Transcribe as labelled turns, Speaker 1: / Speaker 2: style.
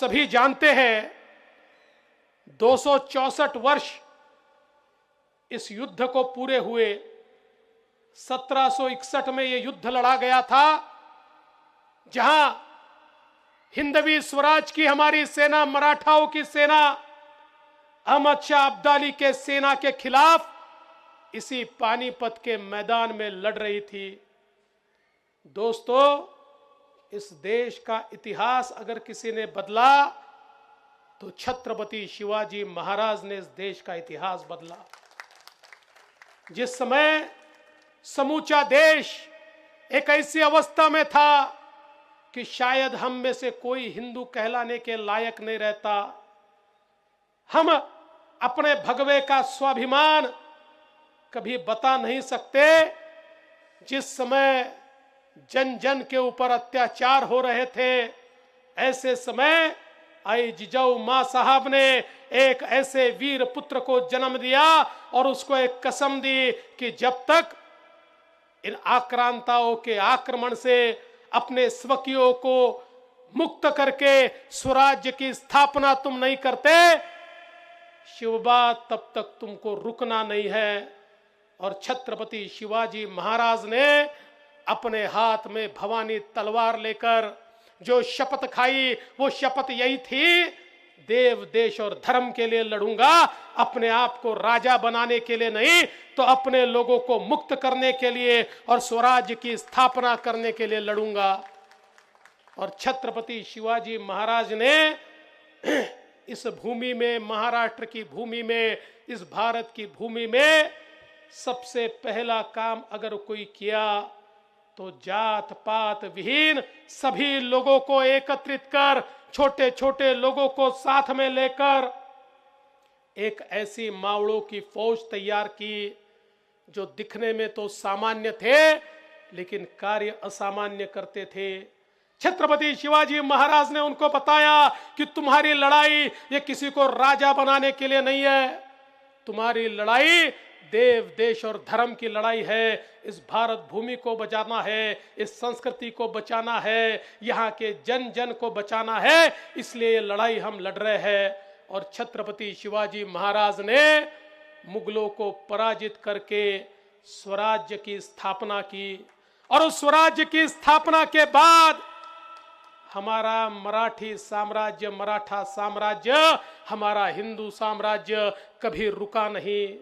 Speaker 1: सभी जानते हैं 264 वर्ष इस युद्ध को पूरे हुए। 1761 में यह युद्ध लड़ा गया था, जहां हिंदवी स्वराज की हमारी सेना, मराठाओं की सेना अहमद शाह अब्दाली के सेना के खिलाफ इसी पानीपत के मैदान में लड़ रही थी। दोस्तों, इस देश का इतिहास अगर किसी ने बदला तो छत्रपति शिवाजी महाराज ने इस देश का इतिहास बदला। जिस समय समूचा देश एक ऐसी अवस्था में था कि शायद हम में से कोई हिंदू कहलाने के लायक नहीं रहता, हम अपने भगवे का स्वाभिमान कभी बता नहीं सकते, जिस समय जन जन के ऊपर अत्याचार हो रहे थे, ऐसे समय आई जिजाऊ मां साहब ने एक ऐसे वीर पुत्र को जन्म दिया और उसको एक कसम दी कि जब तक इन आक्रांताओं के आक्रमण से अपने स्वकीयों को मुक्त करके स्वराज्य की स्थापना तुम नहीं करते, शिवबा, तब तक तुमको रुकना नहीं है। और छत्रपति शिवाजी महाराज ने अपने हाथ में भवानी तलवार लेकर जो शपथ खाई, वो शपथ यही थी, देव, देश और धर्म के लिए लड़ूंगा, अपने आप को राजा बनाने के लिए नहीं, तो अपने लोगों को मुक्त करने के लिए और स्वराज्य की स्थापना करने के लिए लड़ूंगा। और छत्रपति शिवाजी महाराज ने इस भूमि में, महाराष्ट्र की भूमि में, इस भारत की भूमि में सबसे पहला काम अगर कोई किया तो जात पात विहीन सभी लोगों को एकत्रित कर, छोटे छोटे लोगों को साथ में लेकर एक ऐसी मावड़ों की फौज तैयार की जो दिखने में तो सामान्य थे लेकिन कार्य असामान्य करते थे। छत्रपति शिवाजी महाराज ने उनको बताया कि तुम्हारी लड़ाई ये किसी को राजा बनाने के लिए नहीं है, तुम्हारी लड़ाई देव, देश और धर्म की लड़ाई है। इस भारत भूमि को बचाना है, इस संस्कृति को बचाना है, यहाँ के जन जन को बचाना है, इसलिए ये लड़ाई हम लड़ रहे हैं। और छत्रपति शिवाजी महाराज ने मुगलों को पराजित करके स्वराज्य की स्थापना की। और उस स्वराज्य की स्थापना के बाद हमारा मराठी साम्राज्य, मराठा साम्राज्य, हमारा हिंदू साम्राज्य कभी रुका नहीं।